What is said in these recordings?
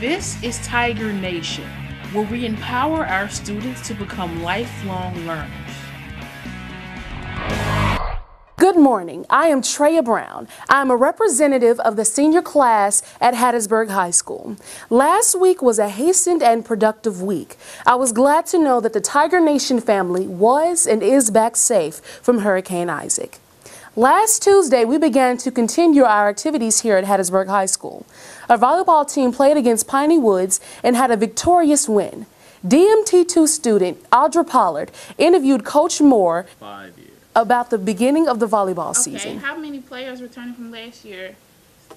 This is Tiger Nation, where we empower our students to become lifelong learners. Good morning. I am Treya Brown. I am a representative of the senior class at Hattiesburg High School. Last week was a hastened and productive week. I was glad to know that the Tiger Nation family was and is back safe from Hurricane Isaac. Last Tuesday, we began to continue our activities here at Hattiesburg High School. Our volleyball team played against Piney Woods and had a victorious win. DMT2 student Audra Pollard interviewed Coach Moore about the beginning of the volleyball season. How many players returning from last year's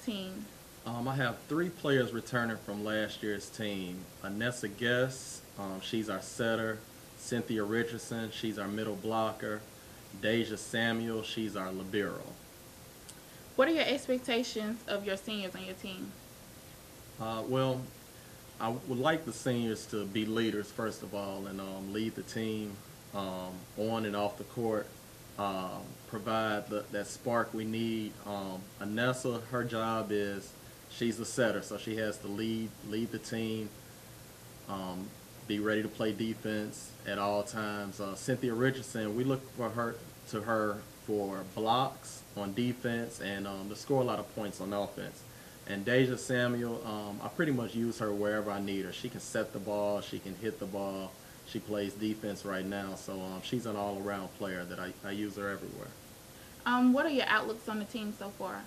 team? I have 3 players returning from last year's team. Anessa Guess, she's our setter. Cynthia Richardson, she's our middle blocker. Deja Samuel, she's our libero. What are your expectations of your seniors on your team? Well, I would like the seniors to be leaders, first of all, and lead the team on and off the court, provide that spark we need. Anessa, her job is, she's the setter, so she has to lead the team, be ready to play defense at all times. Cynthia Richardson, we look to her for blocks on defense and to score a lot of points on offense. And Deja Samuel, I pretty much use her wherever I need her. She can set the ball, she can hit the ball, she plays defense right now, so she's an all-around player that I use her everywhere. What are your outlooks on the team so far?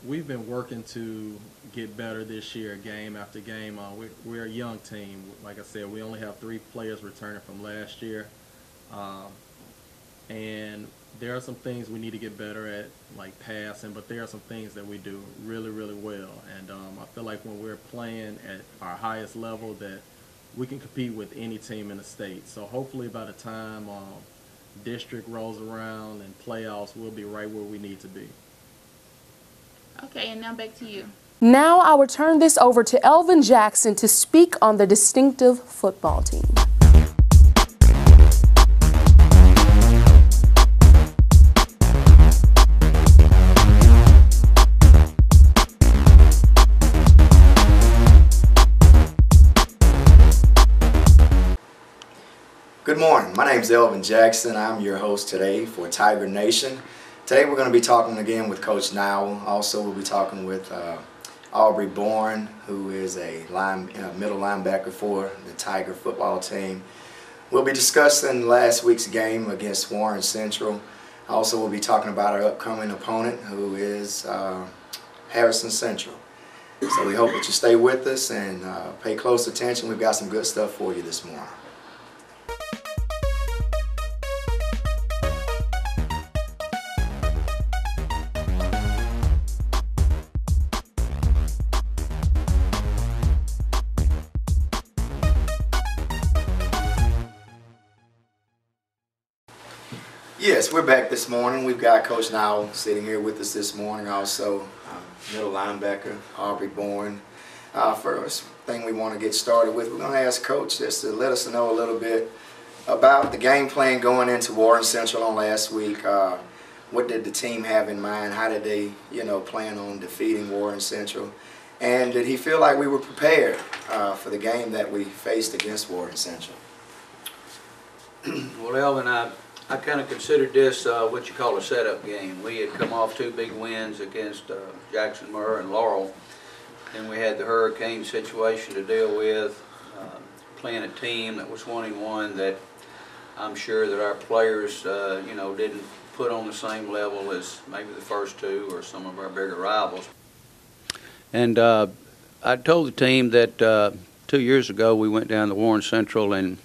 We've been working to get better this year, game after game. We're a young team. Like I said, we only have 3 players returning from last year. And there are some things we need to get better at, like passing, but there are some things that we do really, really well. And I feel like when we're playing at our highest level that we can compete with any team in the state. So hopefully by the time district rolls around and playoffs, we'll be right where we need to be. Okay, and now back to you. Now I will turn this over to Elvin Jackson to speak on the distinctive football team. Good morning. My name is Elvin Jackson. I'm your host today for Tiger Nation. Today we're going to be talking again with Coach Nowell. Also we'll be talking with Aubrey Bourne, who is a middle linebacker for the Tiger football team. We'll be discussing last week's game against Warren Central. Also we'll be talking about our upcoming opponent, who is Harrison Central. So we hope that you stay with us and pay close attention. We've got some good stuff for you this morning. Yes, we're back this morning. We've got Coach Nowell sitting here with us this morning. Also, middle linebacker Aubrey Bourne. First thing we want to get started with, we're going to ask Coach just to let us know a little bit about the game plan going into Warren Central on last week. What did the team have in mind? How did they, plan on defeating Warren Central? And did he feel like we were prepared for the game that we faced against Warren Central? Well, Elvin, I kind of considered this what you call a setup game. We had come off 2 big wins against Jackson Murr and Laurel. Then we had the hurricane situation to deal with, playing a team that was 1-1 that I'm sure that our players, didn't put on the same level as maybe the first 2 or some of our bigger rivals. And I told the team that 2 years ago we went down to Warren Central and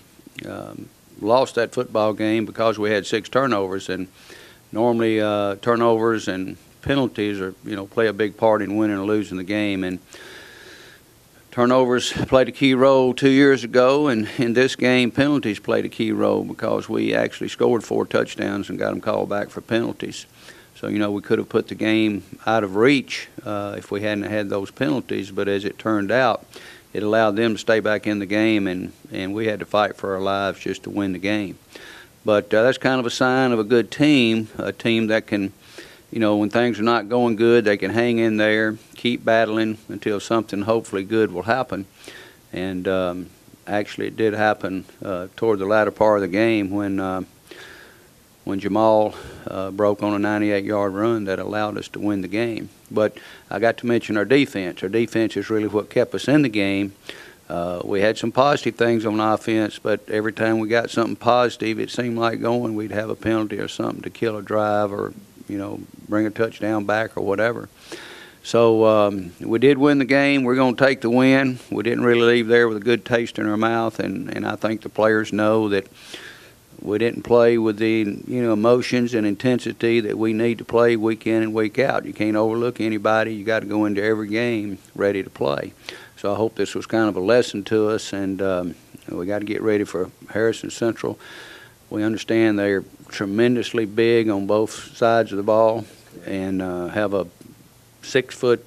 lost that football game because we had 6 turnovers, and normally turnovers and penalties are play a big part in winning or losing the game, and turnovers played a key role 2 years ago, and in this game penalties played a key role because we actually scored 4 touchdowns and got them called back for penalties. So we could have put the game out of reach if we hadn't had those penalties, but as it turned out, it allowed them to stay back in the game, and we had to fight for our lives just to win the game. But that's kind of a sign of a good team, a team that can you know, when things are not going good, they can hang in there, keep battling until something hopefully good will happen. And actually it did happen toward the latter part of the game when Jamal broke on a 98-yard run that allowed us to win the game. But I got to mention our defense. Our defense is really what kept us in the game. We had some positive things on offense, but every time we got something positive, it seemed like we'd have a penalty or something to kill a drive or, you know, bring a touchdown back or whatever. So we did win the game. We're going to take the win. We didn't really leave there with a good taste in our mouth, and I think the players know that we didn't play with the, you know, emotions and intensity that we need to play week in and week out. You can't overlook anybody. You got to go into every game ready to play. So I hope this was kind of a lesson to us, and we got to get ready for Harrison Central. We understand they're tremendously big on both sides of the ball and have a 6 foot,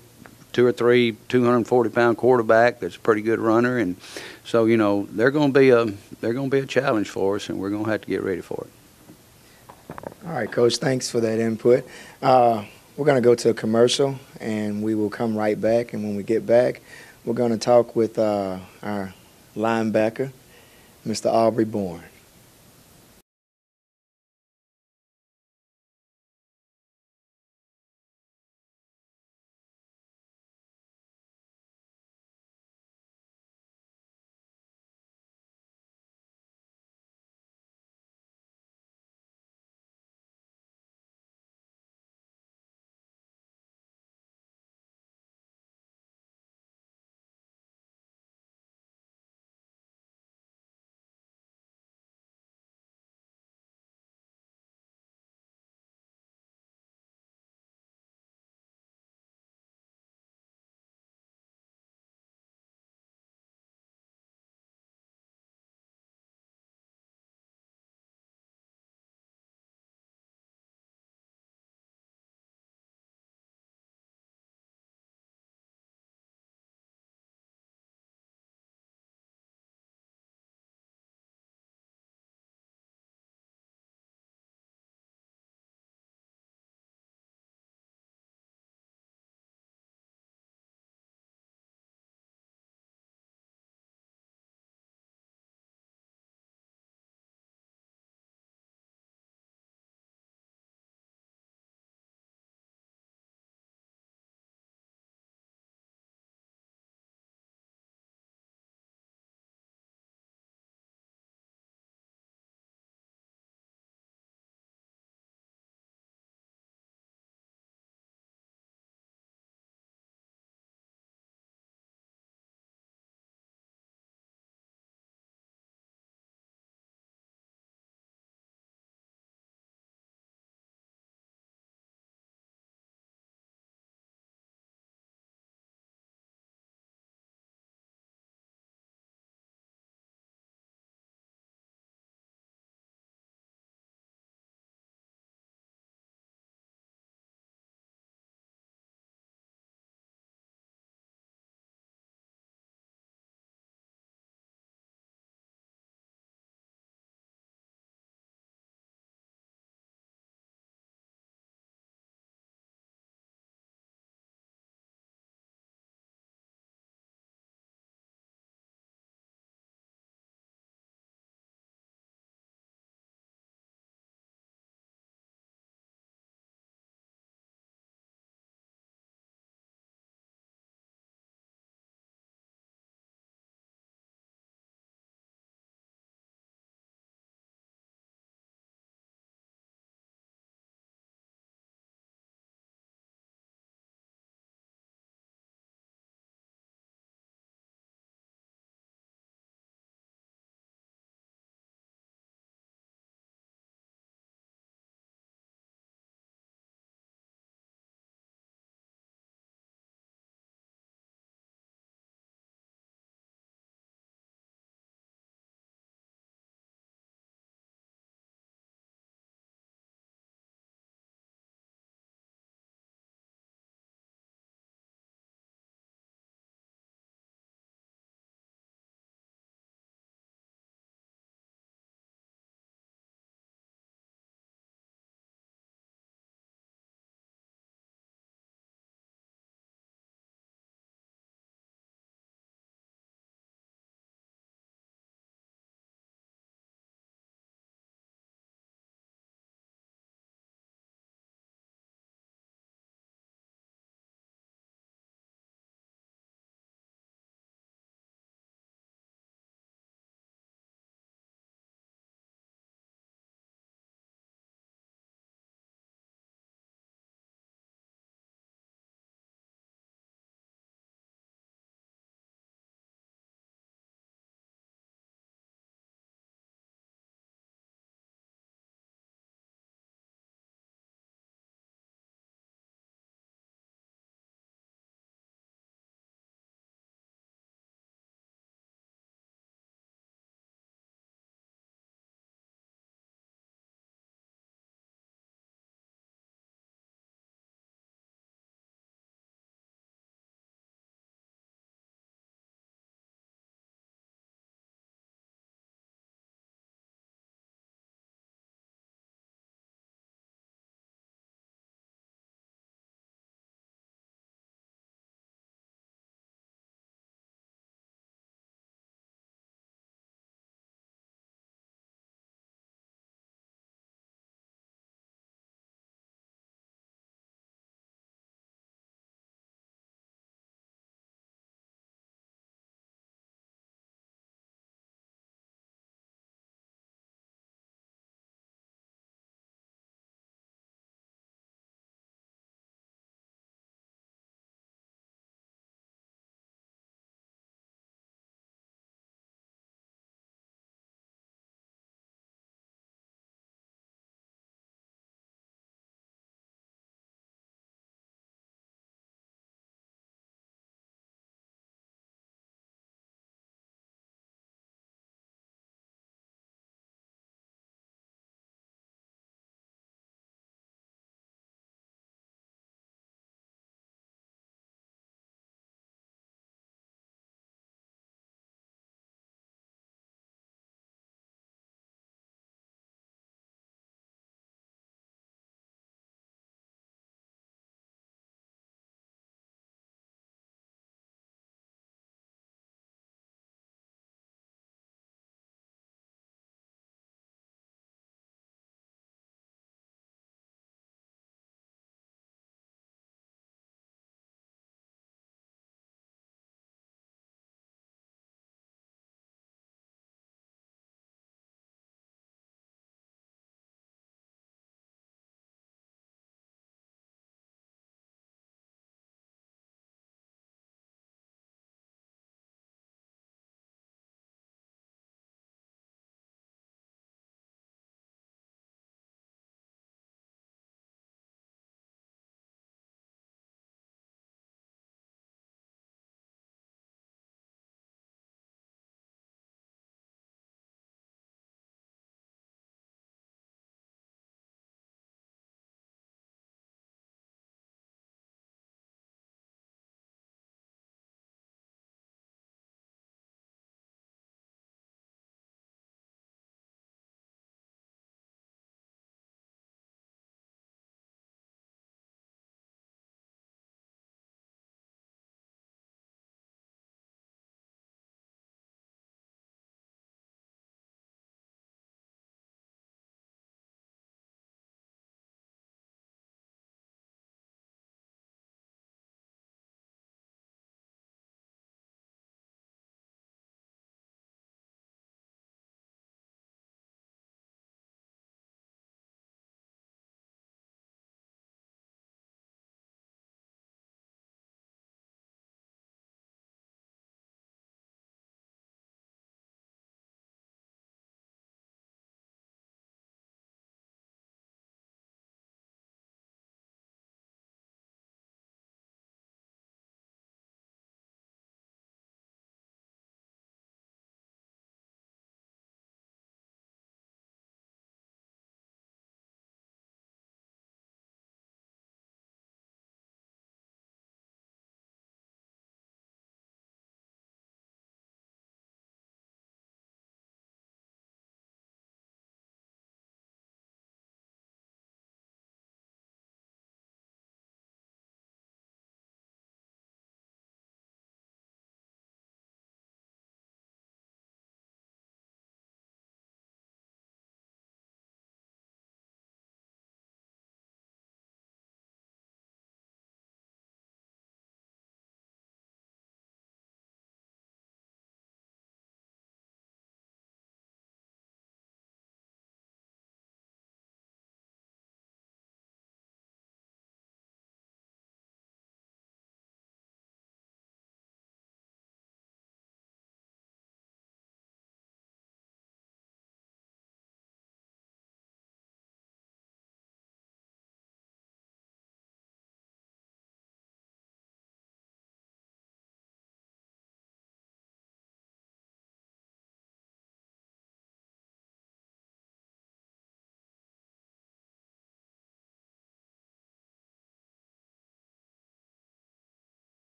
2 or 3, 240-pound quarterback that's a pretty good runner, and so, you know, they're going to be a challenge for us, and we're going to have to get ready for it. All right, Coach, thanks for that input. We're going to go to a commercial, and we will come right back. And when we get back, we're going to talk with our linebacker, Mr. Aubrey Bourne.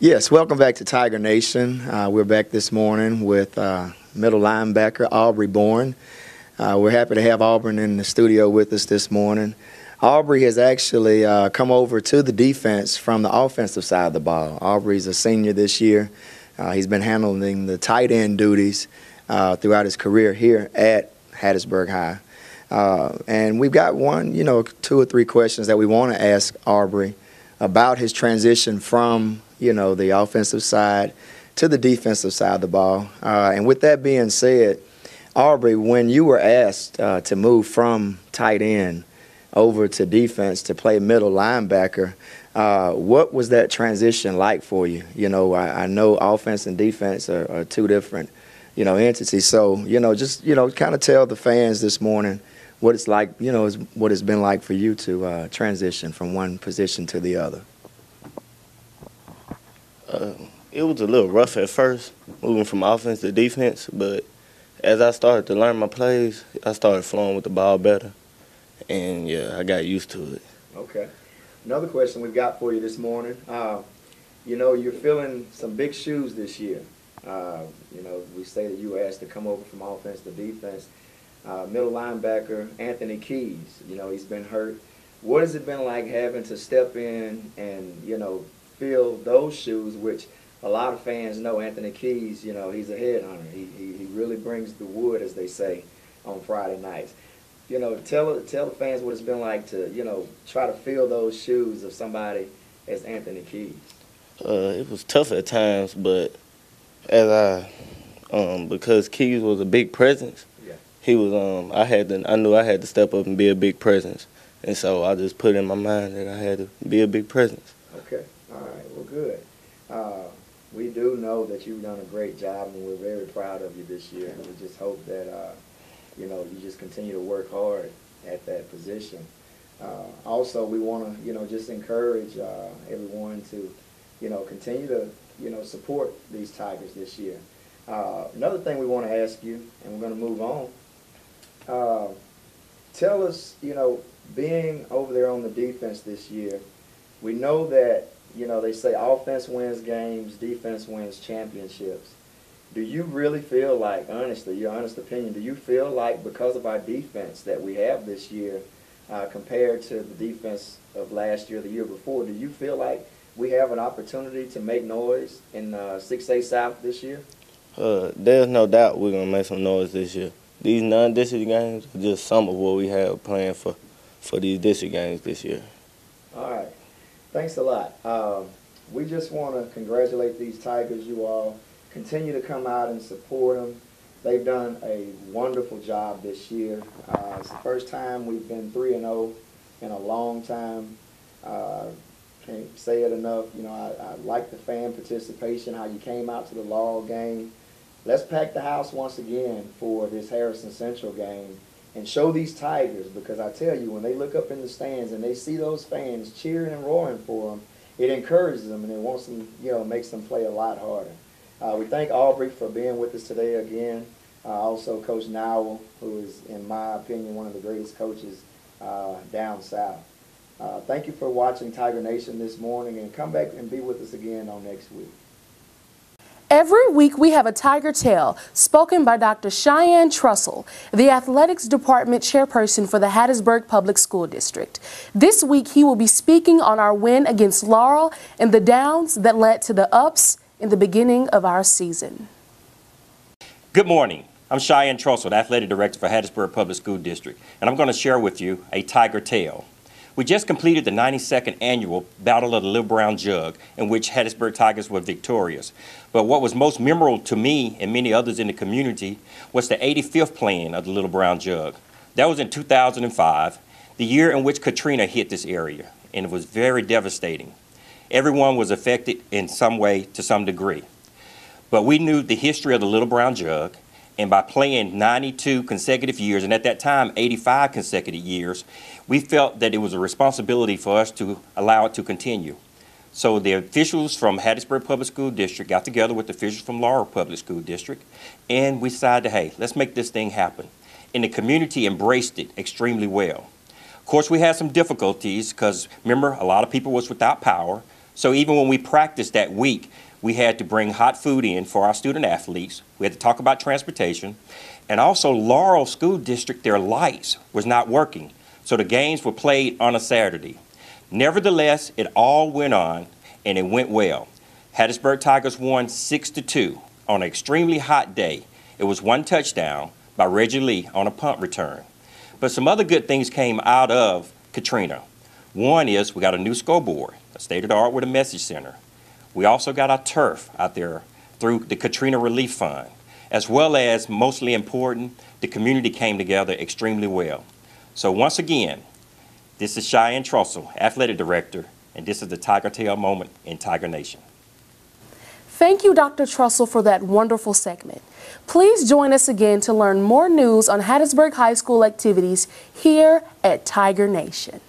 Yes, welcome back to Tiger Nation. We're back this morning with middle linebacker Aubrey Bourne. We're happy to have Auburn in the studio with us this morning. Aubrey has actually come over to the defense from the offensive side of the ball. Aubrey's a senior this year. He's been handling the tight end duties throughout his career here at Hattiesburg High. And we've got two or three questions that we want to ask Aubrey about his transition from, the offensive side to the defensive side of the ball. And with that being said, Aubrey, when you were asked to move from tight end over to defense to play middle linebacker, what was that transition like for you? I know offense and defense are two different, entities. So, just, kind of tell the fans this morning what it's like, what it's been like for you to transition from one position to the other. It was a little rough at first, moving from offense to defense, but as I started to learn my plays, I started flowing with the ball better, and, yeah, I got used to it. Okay. Another question we've got for you this morning. You're filling some big shoes this year. We say that you were asked to come over from offense to defense. Middle linebacker Anthony Keys, he's been hurt. What has it been like having to step in and, fill those shoes, which a lot of fans know Anthony Keys, he's a headhunter. He really brings the wood, as they say, on Friday nights. Tell the fans what it's been like to, try to fill those shoes of somebody as Anthony Keys. It was tough at times, but as because Keys was a big presence, yeah. he was, I knew I had to step up and be a big presence. And so I just put in my mind that I had to be a big presence. Okay. All right. Well, good. We do know that you've done a great job, and we're very proud of you this year. And we just hope that, you just continue to work hard at that position. Also, we want to, just encourage everyone to, continue to, support these Tigers this year. Another thing we want to ask you, and we're going to move on, tell us, being over there on the defense this year, we know that, they say offense wins games, defense wins championships. Do you really feel like, honestly, your honest opinion, do you feel like because of our defense that we have this year compared to the defense of last year, the year before, do you feel like we have an opportunity to make noise in 6A South this year? There's no doubt we're going to make some noise this year. These non-district games are just some of what we have planned for these district games this year. All right. Thanks a lot. We just want to congratulate these Tigers. You all continue to come out and support them. They've done a wonderful job this year. It's the first time we've been 3-0 in a long time. Can't say it enough. I like the fan participation, how you came out to the Laurel game. Let's pack the house once again for this Harrison Central game and show these Tigers, because I tell you, when they look up in the stands and they see those fans cheering and roaring for them, it encourages them and it wants them, makes them play a lot harder. We thank Aubrey for being with us today again. Also Coach Nowell, who is, in my opinion, one of the greatest coaches down south. Thank you for watching Tiger Nation this morning, and come back and be with us again on next week. Every week we have a Tiger Tale spoken by Dr. Cheyenne Trussell, the Athletics Department Chairperson for the Hattiesburg Public School District. This week he will be speaking on our win against Laurel and the downs that led to the ups in the beginning of our season. Good morning. I'm Cheyenne Trussell, the Athletic Director for Hattiesburg Public School District, and I'm going to share with you a Tiger Tale. We just completed the 92nd annual Battle of the Little Brown Jug, in which Hattiesburg Tigers were victorious. But what was most memorable to me and many others in the community was the 85th playing of the Little Brown Jug. That was in 2005, the year in which Katrina hit this area, and it was very devastating. Everyone was affected in some way to some degree. But we knew the history of the Little Brown Jug, and by playing 92 consecutive years, and at that time 85 consecutive years, we felt that it was a responsibility for us to allow it to continue. So the officials from Hattiesburg Public School District got together with the officials from Laurel Public School District, and we decided, hey, let's make this thing happen. And the community embraced it extremely well. Of course, we had some difficulties because, remember, a lot of people was without power, So even when we practiced that week, we had to bring hot food in for our student athletes. We had to talk about transportation. And also Laurel School District, their lights was not working. So the games were played on a Saturday. Nevertheless, it all went on and it went well. Hattiesburg Tigers won 6-2 on an extremely hot day. It was one touchdown by Reggie Lee on a punt return. But some other good things came out of Katrina. One is we got a new scoreboard, a state-of-the-art with a message center. We also got our turf out there through the Katrina Relief Fund, as well as, mostly important, the community came together extremely well. So once again, this is Cheyenne Trussell, Athletic Director, and this is the Tiger Tail moment in Tiger Nation. Thank you, Dr. Trussell, for that wonderful segment. Please join us again to learn more news on Hattiesburg High School activities here at Tiger Nation.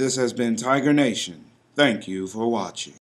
This has been Tiger Nation. Thank you for watching.